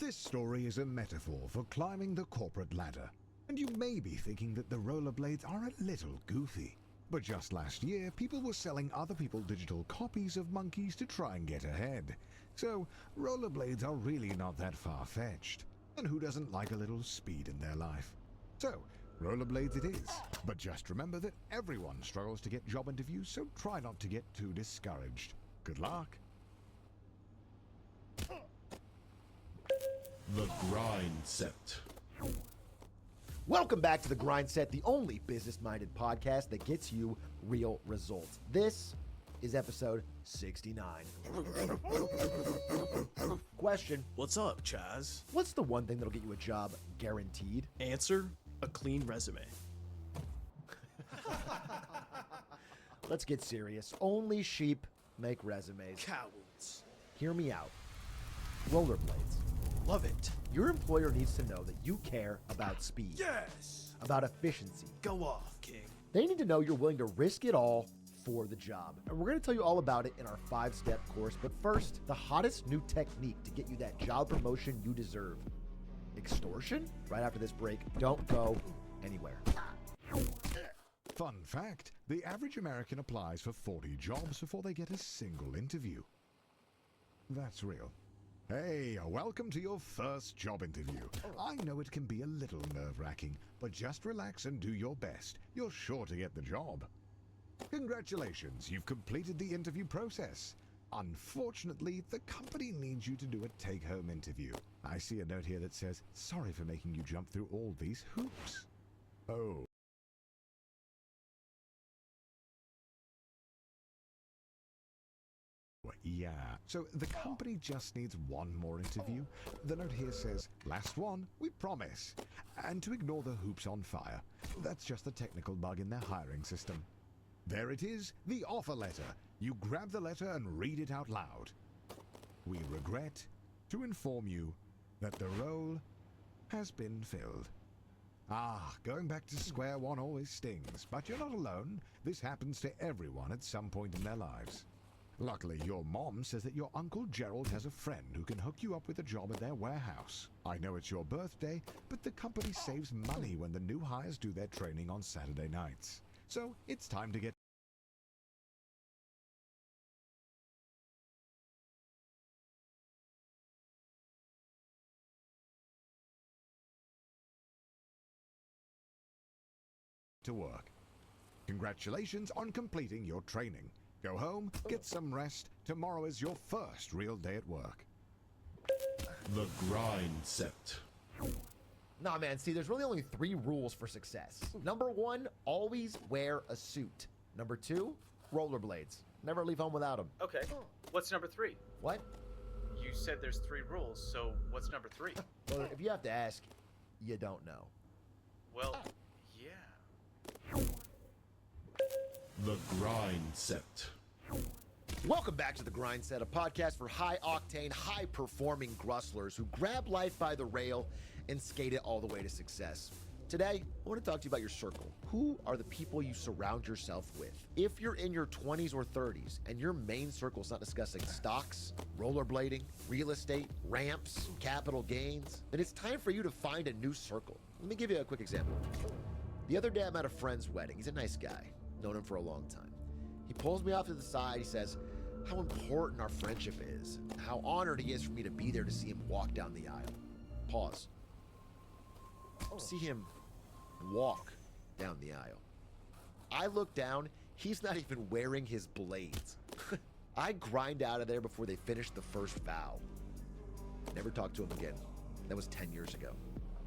This story is a metaphor for climbing the corporate ladder, and you may be thinking that the rollerblades are a little goofy. But just last year, people were selling other people digital copies of monkeys to try and get ahead. So, rollerblades are really not that far-fetched. And who doesn't like a little speed in their life? So, rollerblades it is. But just remember that everyone struggles to get job interviews, so try not to get too discouraged. Good luck. The Grind Set. Welcome back to The Grind Set, the only business-minded podcast that gets you real results. This is episode 69. Question: What's up, Chaz? what's the one thing that'll get you a job guaranteed? Answer: a clean resume. Let's get serious. Only sheep make resumes. Cowards. Hear me out. Rollerblades. Love it. Your employer needs to know that you care about speed, Yes! about efficiency. Go off, King. They need to know you're willing to risk it all for the job. And we're going to tell you all about it in our 5-step course. But first, the hottest new technique to get you that job promotion you deserve. Extortion? Right after this break. Don't go anywhere. Fun fact, the average American applies for 40 jobs before they get a single interview. That's real. Hey, welcome to your first job interview. I know it can be a little nerve-wracking, but just relax and do your best. You're sure to get the job. Congratulations, you've completed the interview process. Unfortunately, the company needs you to do a take-home interview. I see a note here that says, sorry for making you jump through all these hoops. Oh. Yeah, so the company just needs one more interview. The note here says, last one, we promise. And to ignore the hoops on fire. That's just a technical bug in their hiring system. There it is, the offer letter. You grab the letter and read it out loud. We regret to inform you that the role has been filled. Ah, going back to square one always stings, but you're not alone. This happens to everyone at some point in their lives. Luckily, your mom says that your Uncle Gerald has a friend who can hook you up with a job at their warehouse. I know it's your birthday, but the company saves money when the new hires do their training on Saturday nights. So, it's time to get to work. Congratulations on completing your training. Go home, get some rest. Tomorrow is your first real day at work. The Grind Set. Nah, man, see, there's really only 3 rules for success. Number 1, always wear a suit. Number 2, rollerblades. Never leave home without them. Okay, what's number 3? What? You said there's 3 rules, so what's number 3? Well, if you have to ask, you don't know. Well, yeah. The Grind Set. Welcome back to The Grind Set, a podcast for high-octane, high-performing grustlers who grab life by the rail and skate it all the way to success. Today, I want to talk to you about your circle. Who are the people you surround yourself with? If you're in your 20s or 30s and your main circle is not discussing stocks, rollerblading, real estate, ramps, capital gains, then it's time for you to find a new circle. Let me give you a quick example. The other day, I'm at a friend's wedding. He's a nice guy. Known him for a long time. He pulls me off to the side. He says how important our friendship is, how honored he is for me to be there to see him walk down the aisle. Pause. See him walk down the aisle. I look down. He's not even wearing his blades. I grind out of there before they finish the first vow. Never talked to him again. That was 10 years ago.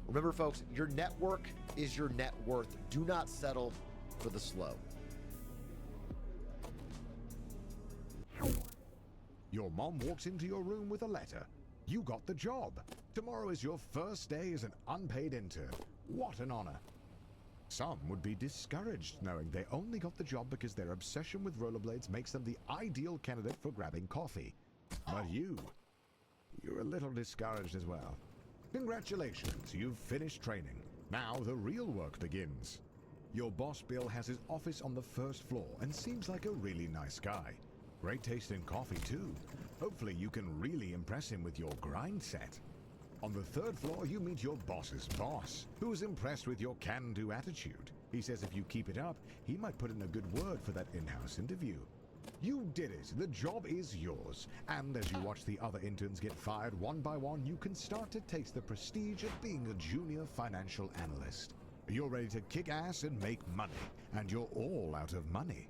Remember, folks, your network is your net worth. Do not settle for the slow. Your mom walks into your room with a letter. You got the job. Tomorrow is your first day as an unpaid intern. What an honor. Some would be discouraged knowing they only got the job because their obsession with rollerblades makes them the ideal candidate for grabbing coffee. But you're a little discouraged as well. Congratulations, you've finished training. Now the real work begins. Your boss Bill has his office on the first floor and seems like a really nice guy. Great taste in coffee too. Hopefully you can really impress him with your grind set. On the third floor, you meet your boss's boss, who is impressed with your can-do attitude. He says if you keep it up, he might put in a good word for that in-house interview. You did it. The job is yours. And as you watch the other interns get fired one by one, you can start to taste the prestige of being a junior financial analyst. You're ready to kick ass and make money, and you're all out of money.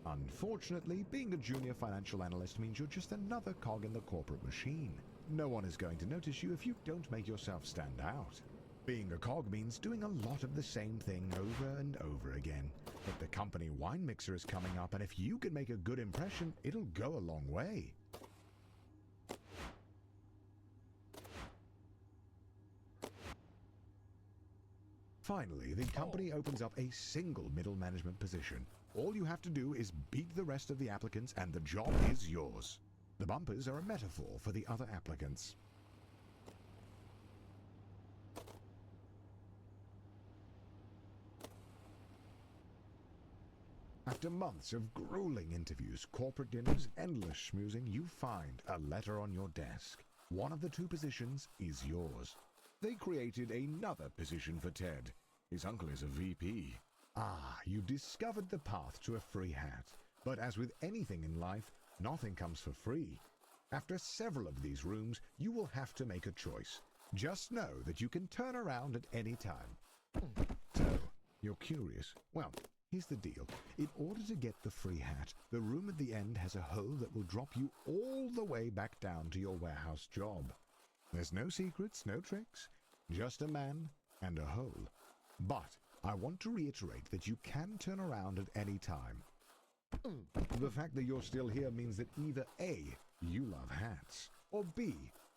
Unfortunately, being a junior financial analyst means you're just another cog in the corporate machine. No one is going to notice you if you don't make yourself stand out. Being a cog means doing a lot of the same thing over and over again. But the company wine mixer is coming up, and if you can make a good impression, it'll go a long way. Finally, the company opens up a single middle management position. All you have to do is beat the rest of the applicants and the job is yours. The bumpers are a metaphor for the other applicants. After months of grueling interviews, corporate dinners, endless schmoozing, you find a letter on your desk. One of the two positions is yours. They created another position for Ted. His uncle is a VP. Ah, you discovered the path to a free hat. But as with anything in life, nothing comes for free. After several of these rooms, you will have to make a choice. Just know that you can turn around at any time. So, you're curious. Well, here's the deal. In order to get the free hat, the room at the end has a hole that will drop you all the way back down to your warehouse job. There's no secrets, no tricks, just a man and a hole. But I want to reiterate that you can turn around at any time. The fact that you're still here means that either A, you love hats, or B,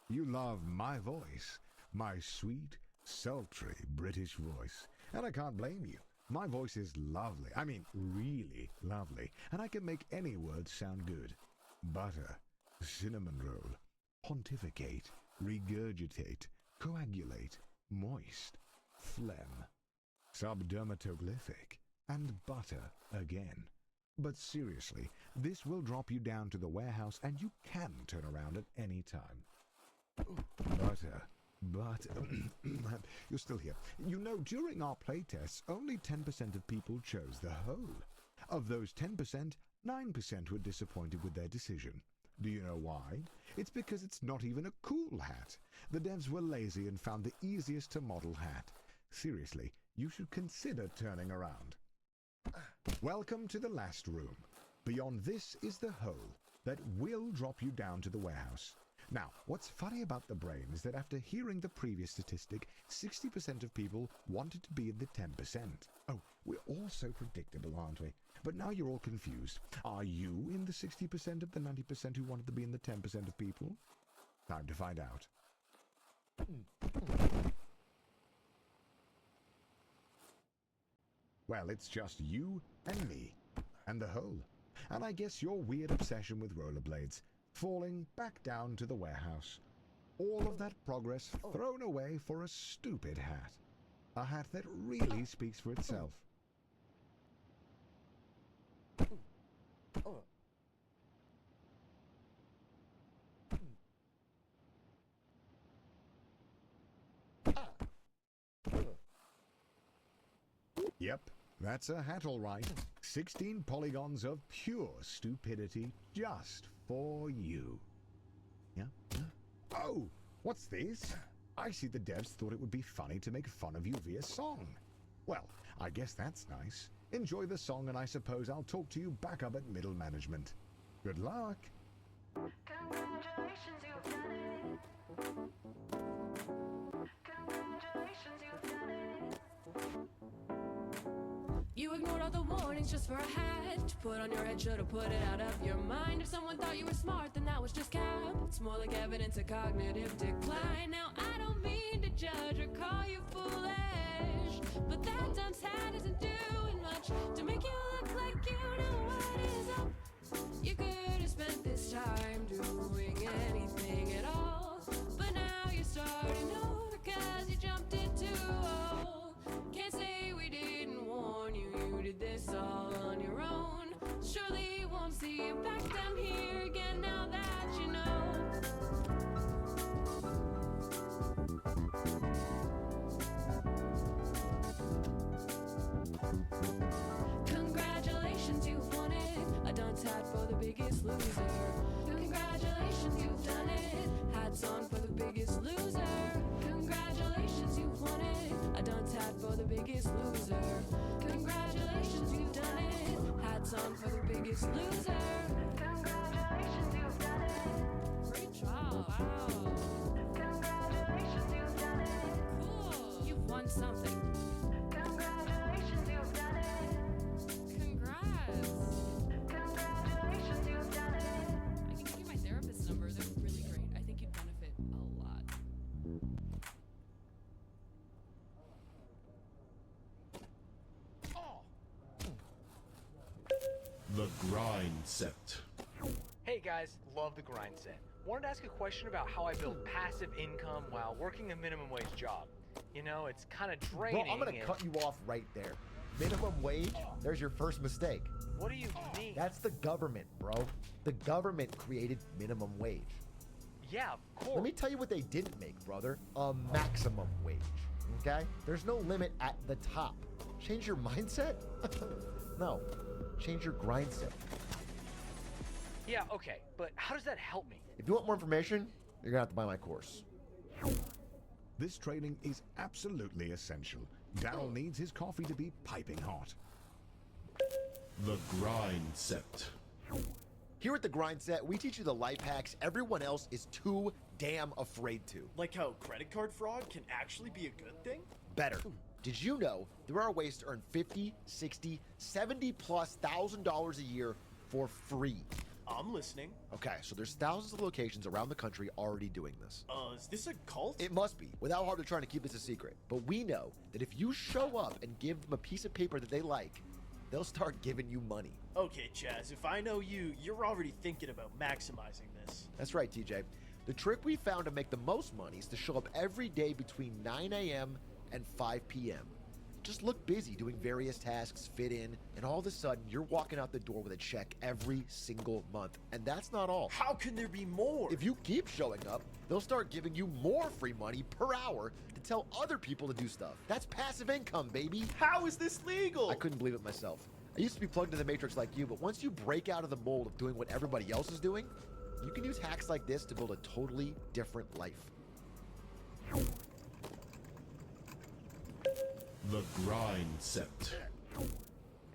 you love my voice, my sweet, sultry British voice. And I can't blame you. My voice is lovely, I mean really lovely, and I can make any word sound good. Butter, cinnamon roll, pontificate, regurgitate, coagulate, moist, phlegm, subdermatoglyphic, and butter again. But seriously, this will drop you down to the warehouse and you can turn around at any time. But, you're still here. You know, during our playtests, only 10% of people chose the hole. Of those 10%, 9% were disappointed with their decision. Do you know why? It's because it's not even a cool hat. The devs were lazy and found the easiest to model hat. Seriously, you should consider turning around. Welcome to the last room. Beyond this is the hole that will drop you down to the warehouse. Now, what's funny about the brain is that after hearing the previous statistic, 60% of people wanted to be in the 10%. Oh, we're all so predictable, aren't we? But now you're all confused. Are you in the 60% of the 90% who wanted to be in the 10% of people? Time to find out. Well, it's just you and me, and the hole. And I guess your weird obsession with rollerblades, falling back down to the warehouse. All of that progress thrown away for a stupid hat. A hat that really speaks for itself. Yep, that's a hat all right. 16 polygons of pure stupidity just for you. Yeah? Oh, what's this? I see the devs thought it would be funny to make fun of you via song. Well, I guess that's nice. Enjoy the song and I suppose I'll talk to you back up at middle management. Good luck. Congratulations, you've done it. Congratulations, you've done it. You ignored all the warnings just for a hat to put on your head, should've put it out of your mind. If someone thought you were smart, then that was just cap. It's more like evidence of cognitive decline. Now I don't mean to judge or call you foolish, but that dunce hat isn't doing much to make you look like you know what is up. You could have spent this time doing anything at all, but now you're starting over cause you jumped in too old. Can't say we didn't warn you, you did this all on your own. Surely won't see you back down here again now that you know. hat for the biggest loser. Congratulations, you've done it. Hats on for the biggest loser. Congratulations, you've won it. A dunce hat for the biggest loser. Congratulations, you've done it. Hats on for the biggest loser. Congratulations, you've done it. Great job. Wow. Congratulations, you've done it. Cool. You've won something. Congratulations, you've done it. Congrats. Congratulations, you've done it. I can give you my therapist's number. They're really great. I think you'd benefit a lot. The grind set. Hey guys, love the grind set. Wanted to ask a question about how I build passive income while working a minimum wage job. You know, it's kind of draining. Bro, I'm gonna and- cut you off right there. Minimum wage? There's your first mistake. What do you mean? That's the government, bro. The government created minimum wage. Yeah, of course. Let me tell you what they didn't make, brother. A maximum wage. Okay? There's no limit at the top. Change your mindset? No. Change your grind set. Yeah, okay, but how does that help me? If you want more information, you're gonna have to buy my course. This training is absolutely essential. Daryl needs his coffee to be piping hot. The grind set. Here at the Grind Set, we teach you the life hacks everyone else is too damn afraid to. Like how credit card fraud can actually be a good thing? Better. Did you know there are ways to earn 50, 60, 70 plus $1,000 a year for free? I'm listening. Okay, so there's thousands of locations around the country already doing this. Is this a cult? It must be. Without hard, they're trying to keep this a secret. But we know that if you show up and give them a piece of paper that they like, they'll start giving you money. Okay, Chaz, if I know you, you're already thinking about maximizing this. That's right, TJ. The trick we found to make the most money is to show up every day between 9 a.m. and 5 p.m. Just look busy doing various tasks, fit in, and all of a sudden you're walking out the door with a check every single month. And that's not all. How can there be more? If you keep showing up, they'll start giving you more free money per hour to tell other people to do stuff. That's passive income, baby. How is this legal? I couldn't believe it myself. I used to be plugged into the matrix like you, but once you break out of the mold of doing what everybody else is doing, you can use hacks like this to build a totally different life. The grind set.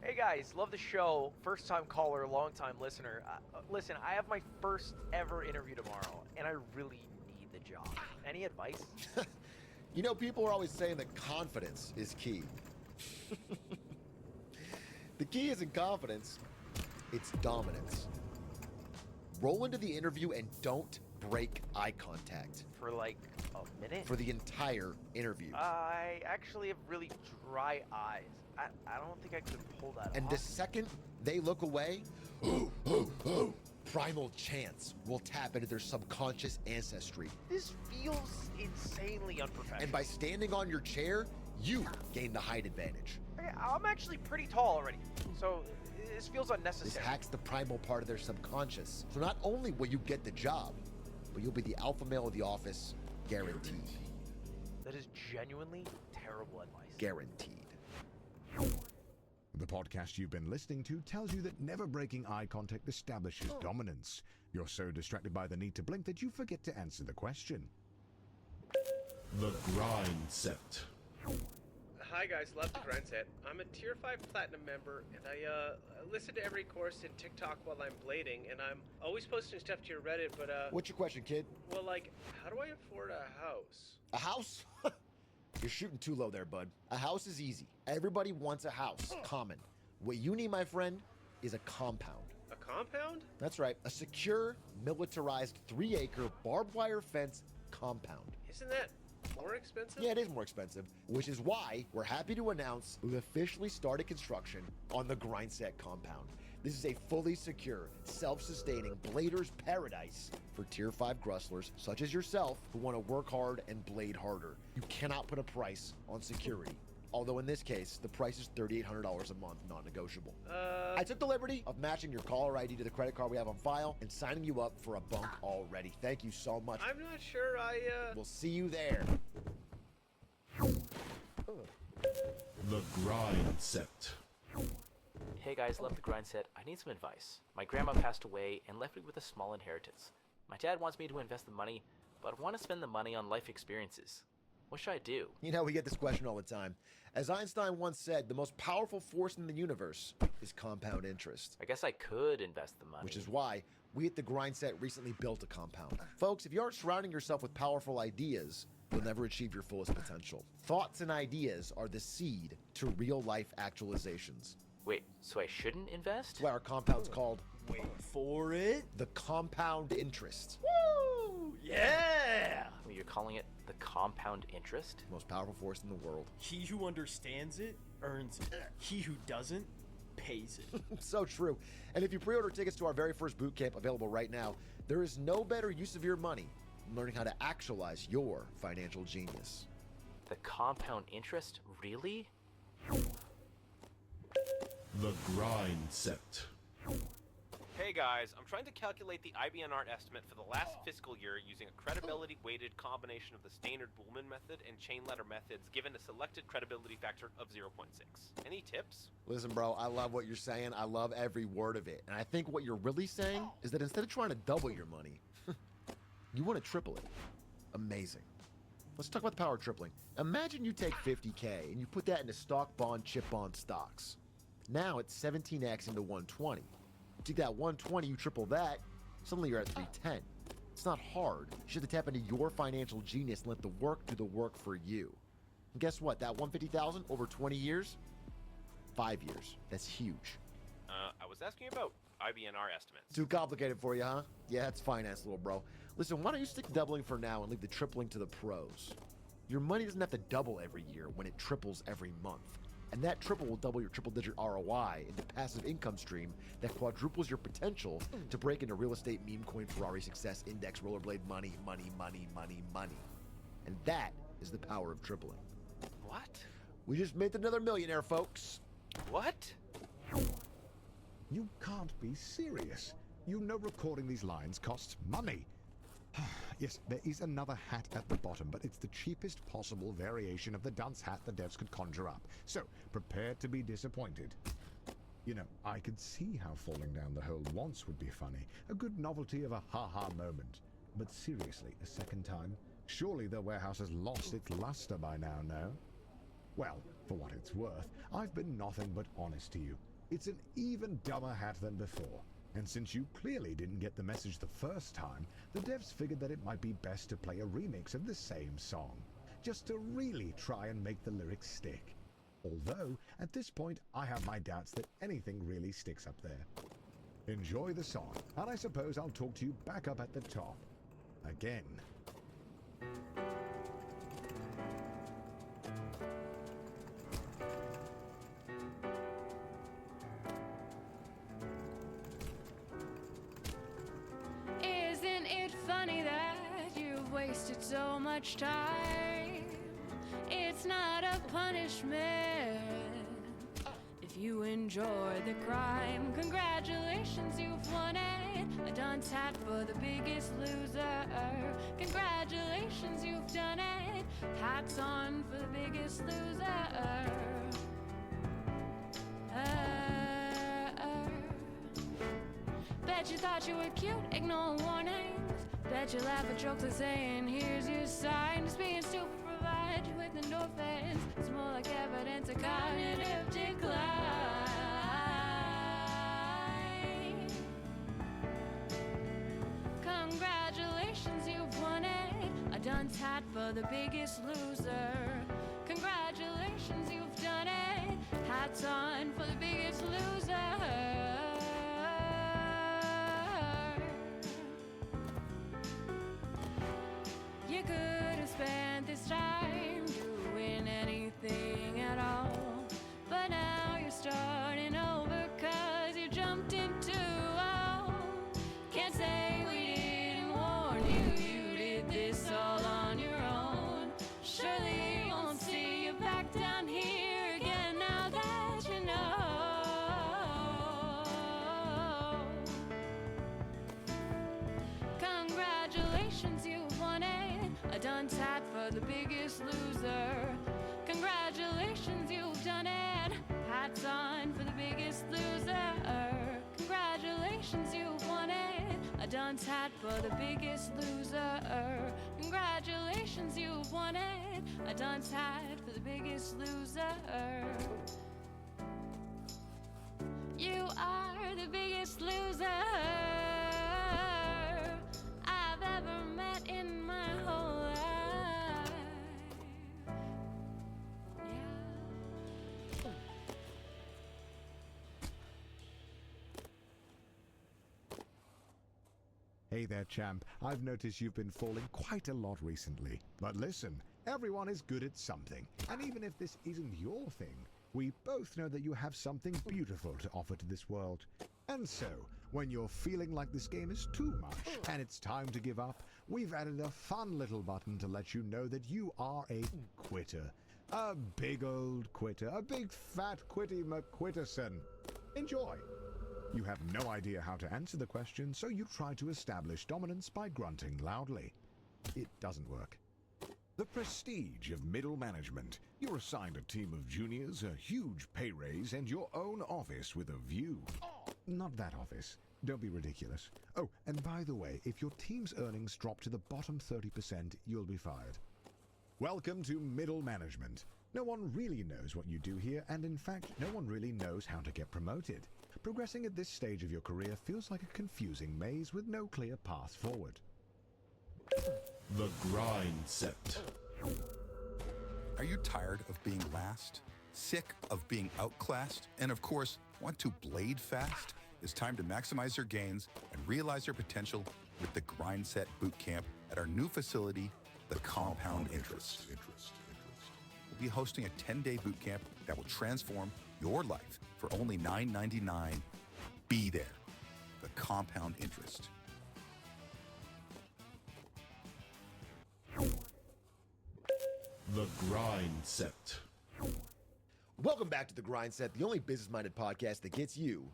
Hey guys, love the show. First time caller, long time listener. Listen, I have my first ever interview tomorrow, and I really need the job. Any advice? You know, people are always saying that confidence is key. The key isn't confidence, it's dominance. Roll into the interview and don't break eye contact For like a minute? for the entire interview. I actually have really dry eyes. I don't think I could pull that And off. the second they look away, primal chance will tap into their subconscious ancestry. This feels insanely unprofessional. And by standing on your chair, you gain the height advantage. Okay, I'm actually pretty tall already, so this feels This unnecessary. hacks the primal part of their subconscious. So not only will you get the job, but you'll be the alpha male of the office, guaranteed. That is genuinely terrible advice. Guaranteed. The podcast you've been listening to tells you that never breaking eye contact establishes dominance. You're so distracted by the need to blink that you forget to answer the question. The grind set. Hi guys, love the grind set. I'm a tier 5 platinum member and I listen to every course in TikTok while I'm blading and I'm always posting stuff to your Reddit, but What's your question, kid? well, like, how do I afford a house? A house? You're shooting too low there, bud. A house is easy. Everybody wants a house. Common. What you need, my friend, is a compound. A compound? That's right. A secure, militarized 3-acre barbed wire fence compound. Isn't that more expensive? Yeah, it is more expensive, which is why we're happy to announce we've officially started construction on the Grindset compound. This is a fully secure, self-sustaining blader's paradise for Tier 5 grustlers such as yourself who want to work hard and blade harder. You cannot put a price on security. Although in this case, the price is $3,800 a month, non-negotiable. I took the liberty of matching your caller ID to the credit card we have on file and signing you up for a bunk already. Thank you so much. I'm not sure We'll see you there. The grind set. Hey guys, love the grind set. I need some advice. My grandma passed away and left me with a small inheritance. My dad wants me to invest the money, but I want to spend the money on life experiences. What should I do? You know, we get this question all the time. As Einstein once said, the most powerful force in the universe is compound interest. I guess I could invest the money. Which is why we at the Grind Set recently built a compound. Folks, if you aren't surrounding yourself with powerful ideas, you'll never achieve your fullest potential. Thoughts and ideas are the seed to real-life actualizations. Wait, so I shouldn't invest? That's why our compound's called Wait for it. the compound interest. Woo! Yeah! Well, you're calling it the compound interest? Most powerful force in the world. He who understands it earns it. He who doesn't pays it. So true. And if you pre-order tickets to our very first boot camp available right now, there is no better use of your money than learning how to actualize your financial genius. The compound interest? Really? The Grind Set. Hey guys, I'm trying to calculate the IBNR estimate for the last fiscal year using a credibility-weighted combination of the Steinert-Bullman method and chain letter methods given a selected credibility factor of 0.6. Any tips? Listen, bro, I love what you're saying. I love every word of it. And I think what you're really saying is that instead of trying to double your money, you want to triple it. Amazing. Let's talk about the power of tripling. Imagine you take 50K and you put that into stock, bond, chip bond stocks. Now it's 17x into 120. You take that 120, you triple that, suddenly you're at 310. It's not hard. You just have to tap into your financial genius and let the work do the work for you. And guess what? That 150,000 over 20 years? 5 years. That's huge. I was asking about IBNR estimates. Too complicated for you, huh? Yeah, it's finance, little bro. Listen, why don't you stick to doubling for now and leave the tripling to the pros? Your money doesn't have to double every year when it triples every month. And that triple will double your triple-digit ROI into passive income stream that quadruples your potential to break into real estate, meme coin, Ferrari success, index, rollerblade, money. And that is the power of tripling. What? We just made another millionaire, folks. What? You can't be serious. You know recording these lines costs money. Yes, there is another hat at the bottom, but it's the cheapest possible variation of the dunce hat the devs could conjure up. So, prepare to be disappointed. You know, I could see how falling down the hole once would be funny. A good novelty of a ha-ha moment. But seriously, a second time? Surely the warehouse has lost its luster by now, no? Well, for what it's worth, I've been nothing but honest to you. It's an even dumber hat than before. And since you clearly didn't get the message the first time, the devs figured that it might be best to play a remix of the same song, just to really try and make the lyrics stick. Although, at this point, I have my doubts that anything really sticks up there. Enjoy the song, and I suppose I'll talk to you back up at the top. Again. Isn't it funny that you've wasted so much time? It's not a punishment if you enjoy the crime. Congratulations, you've won it. A dunce hat for the biggest loser. Congratulations, you've done it. Hats on for the biggest loser. Bet you thought you were cute, ignore warnings. Bet you laugh at jokes like saying, here's your sign. Just being stupid provides you with endorphins. It's more like evidence of cognitive decline. Congratulations, you've won it. A dunce hat for the biggest loser. Congratulations, you've done it. Hats on for the biggest loser. You could have spent this time doing anything at all, but now you're starting over 'cause you jumped into all. Can't say we didn't warn you, you did this all on your own. Surely you won't see you back down here again now that you know. Congratulations, you won it. A dunce hat for the biggest loser. Congratulations, you've done it. Hats on for the biggest loser. Congratulations, you've won it. A dunce hat for the biggest loser. Congratulations, you've won it. A dunce hat for the biggest loser. You are the biggest loser I've ever met in my whole life. Yeah. Hey there, champ. I've noticed you've been falling quite a lot recently. But listen, everyone is good at something. And even if this isn't your thing, we both know that you have something beautiful to offer to this world. And so, when you're feeling like this game is too much and it's time to give up, we've added a fun little button to let you know that you are a quitter. A big old quitter. A big fat quitty McQuitterson. Enjoy. You have no idea how to answer the question, so you try to establish dominance by grunting loudly. It doesn't work. The prestige of middle management. You're assigned a team of juniors, a huge pay raise, and your own office with a view. Not that office. Don't be ridiculous. Oh, and by the way, if your team's earnings drop to the bottom 30%, you'll be fired. Welcome to middle management. No one really knows what you do here, and in fact, no one really knows how to get promoted. Progressing at this stage of your career feels like a confusing maze with no clear path forward. The grind set. Are you tired of being last? Sick of being outclassed? And of course, want to blade fast? It's time to maximize your gains and realize your potential with the Grind Set Bootcamp at our new facility, the Compound Interest. We'll be hosting a 10-day bootcamp that will transform your life for only $9.99. Be there. The Compound Interest. The grind set. Welcome back to The Grind Set, the only business-minded podcast that gets you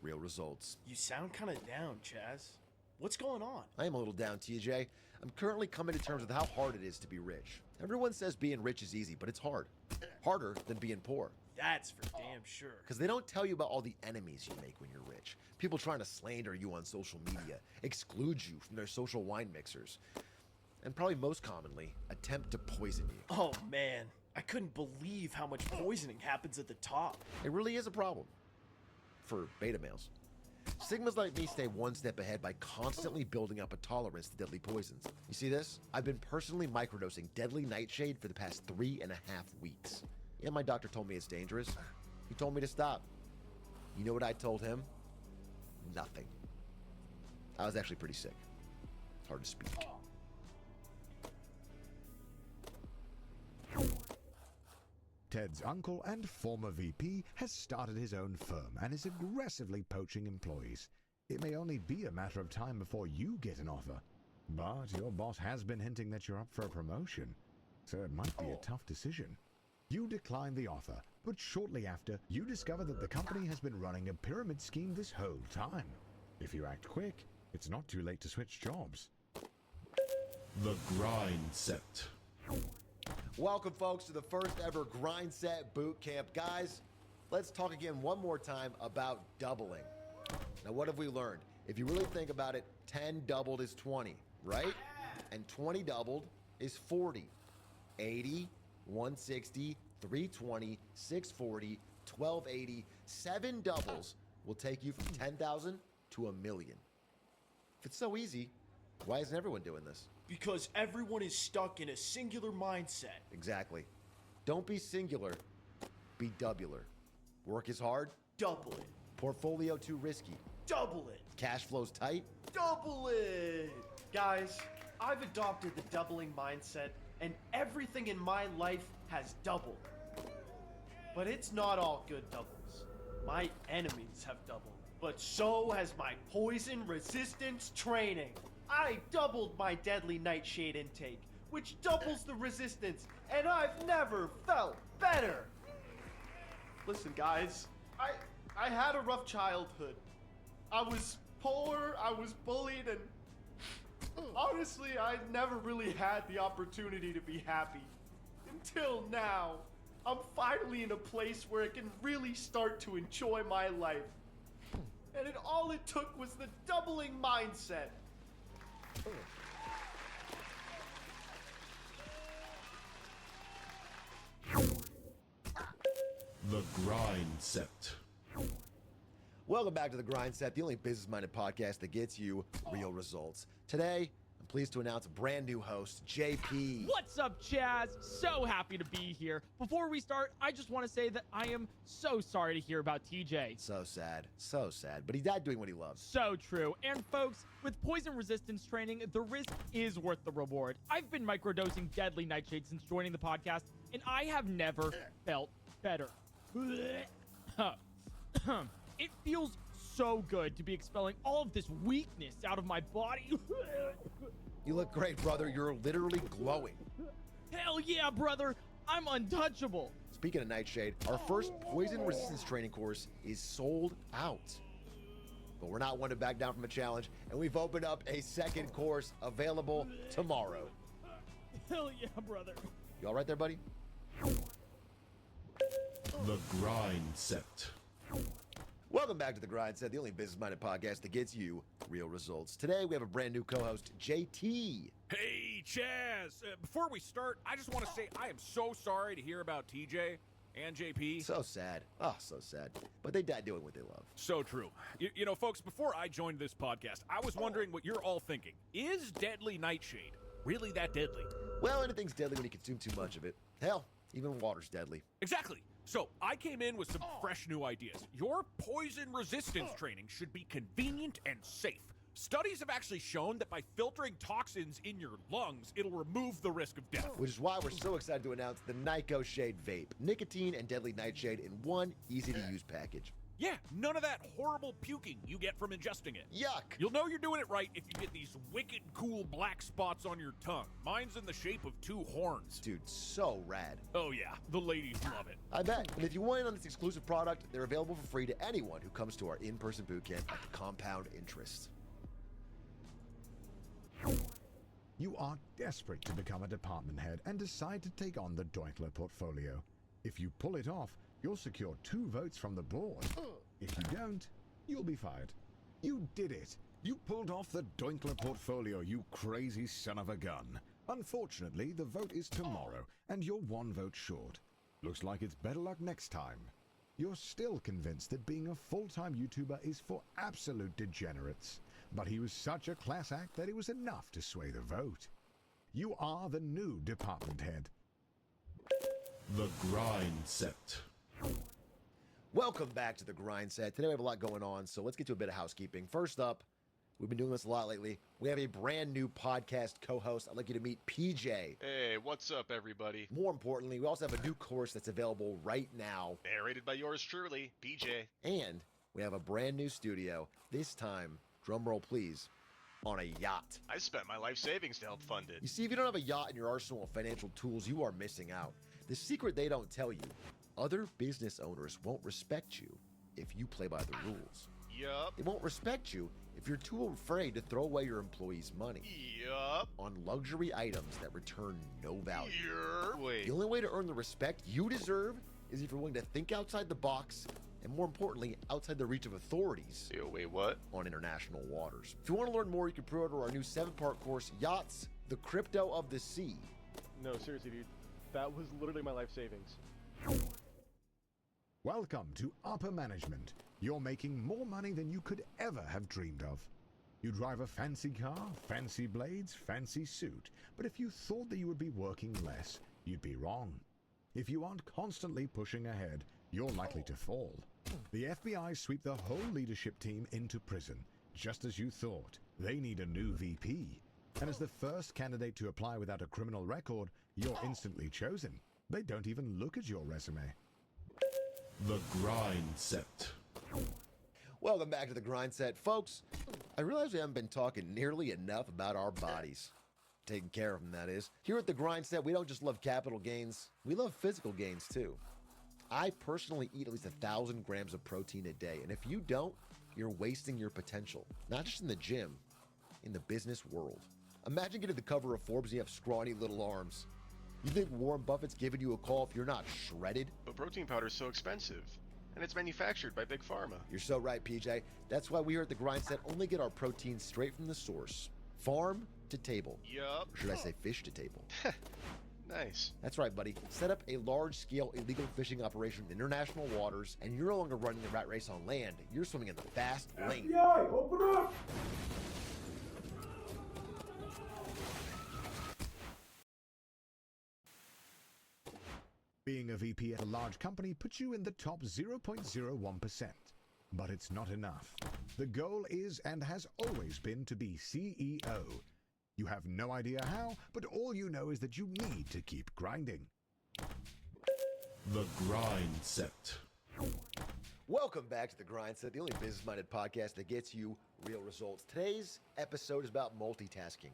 real results. You sound kind of down, Chaz. What's going on? I am a little down, TJ. I'm currently coming to terms with how hard it is to be rich. Everyone says being rich is easy, but it's hard. Harder than being poor. That's for damn sure. Because they don't tell you about all the enemies you make when you're rich. People trying to slander you on social media, exclude you from their social wine mixers, and probably most commonly, attempt to poison you. Oh man, I couldn't believe how much poisoning happens at the top. It really is a problem. For beta males. Sigmas like me stay one step ahead by constantly building up a tolerance to deadly poisons. You see this? I've been personally microdosing deadly nightshade for the past 3.5 weeks. Yeah, my doctor told me it's dangerous. He told me to stop. You know what I told him? Nothing. I was actually pretty sick. It's hard to speak. Ted's uncle and former VP has started his own firm and is aggressively poaching employees. It may only be a matter of time before you get an offer. But your boss has been hinting that you're up for a promotion, so it might be a tough decision. You decline the offer, but shortly after, you discover that the company has been running a pyramid scheme this whole time. If you act quick, it's not too late to switch jobs. The grind set. Welcome, folks, to the first ever Grind Set Boot Camp. Guys, let's talk again one more time about doubling. Now, what have we learned? If you really think about it, 10 doubled is 20, right? And 20 doubled is 40. 80, 160, 320, 640, 1280, 7 doubles will take you from 10,000 to $1 million. If it's so easy, why isn't everyone doing this? Because everyone is stuck in a singular mindset. Exactly. Don't be singular, be doubler. Work is hard, Double it. portfolio too risky, Double it. cash flows tight. Double it. Guys, I've adopted the doubling mindset, and everything in my life has doubled. But it's not all good doubles. My enemies have doubled, but so has my poison resistance training. I doubled my deadly nightshade intake, which doubles the resistance, and I've never felt better. Listen, guys, I had a rough childhood. I was poor, I was bullied, and honestly, I never really had the opportunity to be happy. Until now. I'm finally in a place where I can really start to enjoy my life. And all it took was the doubling mindset. The Grind Set. Welcome back to The Grind Set, the only business-minded podcast that gets you real results. Today, I'm pleased to announce a brand new host, JP. What's up, Chaz? So happy to be here. Before we start, I just want to say that I am so sorry to hear about TJ. So sad. But he died doing what he loves. So true. And folks, with poison resistance training, the risk is worth the reward. I've been microdosing deadly nightshade since joining the podcast, and I have never felt better. It feels so good to be expelling all of this weakness out of my body. You look great, brother. You're literally glowing. Hell yeah, brother. I'm untouchable. Speaking of Nightshade, our first poison resistance training course is sold out. But we're not one to back down from a challenge, and we've opened up a second course available tomorrow. Hell yeah, brother. You all right there, buddy? The Grind Set. Welcome back to The Grind Set, the only business-minded podcast that gets you real results. Today, we have a brand new co-host, JT. Hey, Chaz. Before we start, I just want to say I am so sorry to hear about TJ and JP. So sad. Oh, so sad. But they died doing what they love. So true. You know, folks, before I joined this podcast, I was wondering what you're all thinking. Is deadly nightshade really that deadly? Well, anything's deadly when you consume too much of it. Hell, even water's deadly. Exactly. So I came in with some fresh new ideas. Your poison resistance training should be convenient and safe. Studies have actually shown that by filtering toxins in your lungs, it'll remove the risk of death. Which is why we're so excited to announce the Nyko Shade Vape. Nicotine and deadly nightshade in one easy-to-use package. Yeah, none of that horrible puking you get from ingesting it. Yuck! You'll know you're doing it right if you get these wicked cool black spots on your tongue. Mine's in the shape of 2 horns. Dude, so rad. Oh yeah, the ladies love it. I bet. And if you want in on this exclusive product, they're available for free to anyone who comes to our in-person boot camp at the Compound Interest. You are desperate to become a department head and decide to take on the Doinkler portfolio. If you pull it off, you'll secure 2 votes from the board. If you don't, you'll be fired. You did it. You pulled off the Doinkler portfolio, you crazy son of a gun. Unfortunately, the vote is tomorrow, and you're 1 vote short. Looks like it's better luck next time. You're still convinced that being a full-time YouTuber is for absolute degenerates. But he was such a class act that it was enough to sway the vote. You are the new department head. The Grind Set. Welcome back to The Grind Set. Today we have a lot going on, so let's get to a bit of housekeeping. First up, we've been doing this a lot lately. We have a brand new podcast co-host. I'd like you to meet PJ. Hey, what's up, everybody? More importantly, we also have a new course that's available right now. Narrated by yours truly, PJ. And we have a brand new studio, this time, drumroll please, on a yacht. I spent my life savings to help fund it. You see, if you don't have a yacht in your arsenal of financial tools, you are missing out. The secret they don't tell you, other business owners won't respect you if you play by the rules. Yup. They won't respect you if you're too afraid to throw away your employees' money. Yup. On luxury items that return no value. Wait. The only way to earn the respect you deserve is if you're willing to think outside the box, and more importantly, outside the reach of authorities. Wait, what? On international waters. If you want to learn more, you can pre-order our new 7-part course, Yachts, the Crypto of the Sea. No, seriously, dude. That was literally my life savings. Welcome to Upper Management. You're making more money than you could ever have dreamed of. You drive a fancy car, fancy blades, fancy suit, but if you thought that you would be working less, you'd be wrong. If you aren't constantly pushing ahead, you're likely to fall. The FBI sweep the whole leadership team into prison, just as you thought. They need a new VP. And as the first candidate to apply without a criminal record, you're instantly chosen. They don't even look at your resume. The Grind Set. Welcome back to The Grind Set. Folks, I realize we haven't been talking nearly enough about our bodies. Taking care of them, that is. Here at The Grind Set, we don't just love capital gains, we love physical gains too. I personally eat at least 1,000 grams of protein a day, and if you don't, you're wasting your potential. Not just in the gym, in the business world. Imagine getting the cover of Forbes and you have scrawny little arms. You think Warren Buffett's giving you a call if you're not shredded? But protein powder is so expensive, and it's manufactured by Big Pharma. You're so right, PJ. That's why we here at the Grind Set only get our protein straight from the source. Farm to table. Yup. Or should I say fish to table? Nice. That's right, buddy. Set up a large-scale illegal fishing operation in international waters, and you're no longer running the rat race on land. You're swimming in the fast lane. FBI, open up! Being a VP at a large company puts you in the top 0.01%. But it's not enough. The goal is and has always been to be CEO. You have no idea how, but all you know is that you need to keep grinding. The Grind Set. Welcome back to the Grind Set, the only business-minded podcast that gets you real results. Today's episode is about multitasking,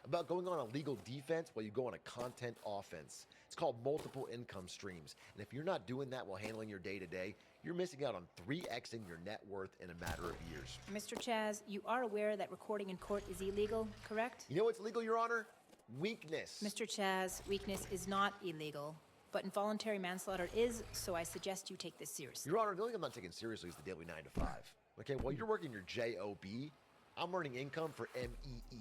about going on a legal defense while you go on a content offense. It's called multiple income streams, and if you're not doing that while handling your day-to-day, you're missing out on 3xing your net worth in a matter of years. Mr. Chaz, you are aware that recording in court is illegal, correct? You know what's legal, Your Honor? Weakness. Mr. Chaz, weakness is not illegal, but involuntary manslaughter is, so I suggest you take this seriously. Your Honor, the only thing I'm not taking seriously is the daily 9 to 5. Okay, while you're working your JOB, I'm earning income for MEE.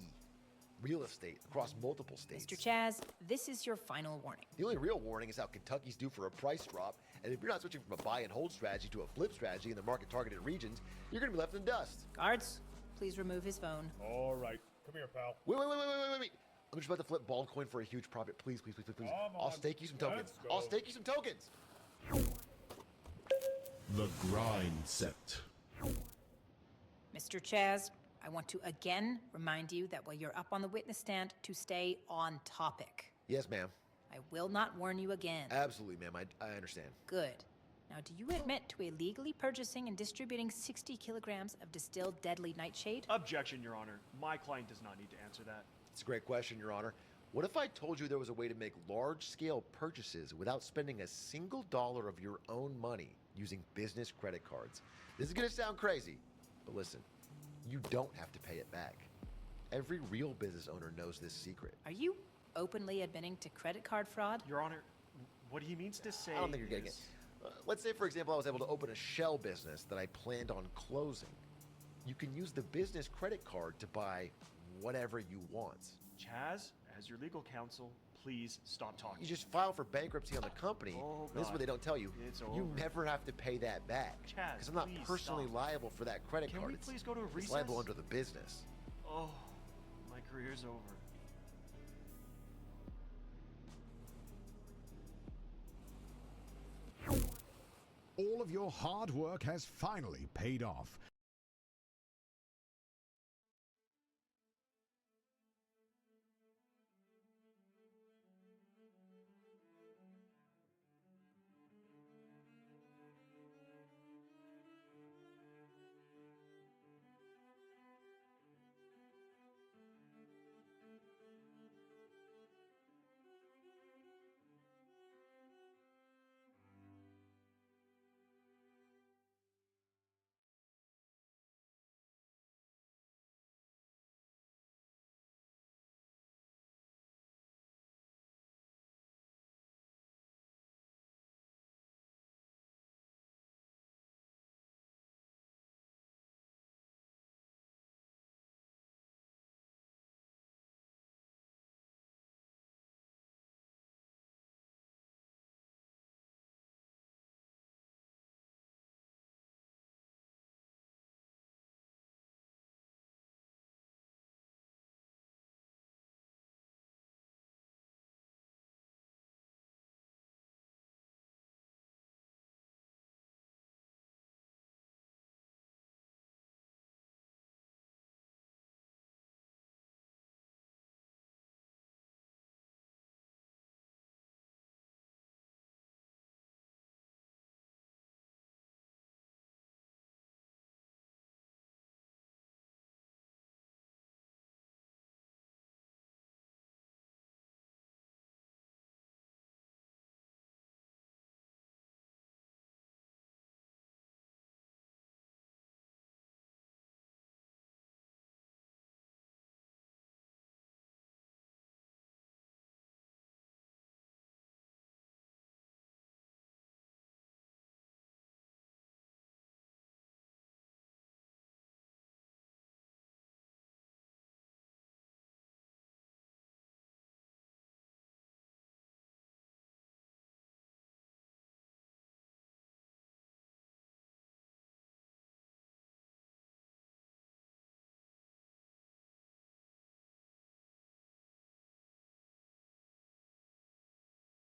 Real estate across multiple states. Mr. Chaz, this is your final warning. The only real warning is how Kentucky's due for a price drop, and if you're not switching from a buy and hold strategy to a flip strategy in the market targeted regions, you're going to be left in dust. Guards, please remove his phone. All right. Come here, pal. Wait. I'm just about to flip ball coin for a huge profit. Please. I'll stake you some tokens. I'll stake you some tokens. The Grind Set. Mr. Chaz, I want to again remind you that while you're up on the witness stand, to stay on topic. Yes, ma'am. I will not warn you again. Absolutely, ma'am. I understand. Good. Now, do you admit to illegally purchasing and distributing 60 kilograms of distilled deadly nightshade? Objection, Your Honor. My client does not need to answer that. It's a great question, Your Honor. What if I told you there was a way to make large-scale purchases without spending a single dollar of your own money using business credit cards? This is going to sound crazy, but listen, you don't have to pay it back. Every real business owner knows this secret. Are you openly admitting to credit card fraud? Your Honor, what he means to say I don't think you're getting it. Let's say, for example, I was able to open a shell business that I planned on closing. You can use the business credit card to buy whatever you want. Chaz, as your legal counsel, please stop talking. You just file for bankruptcy on the company. Oh, This is what they don't tell you. It's You over. never have to pay that back. Chaz, Because I'm not please personally stop. liable for that credit Can card. we please go to a It's recess? liable under the business. Oh, my career's over. All of your hard work has finally paid off.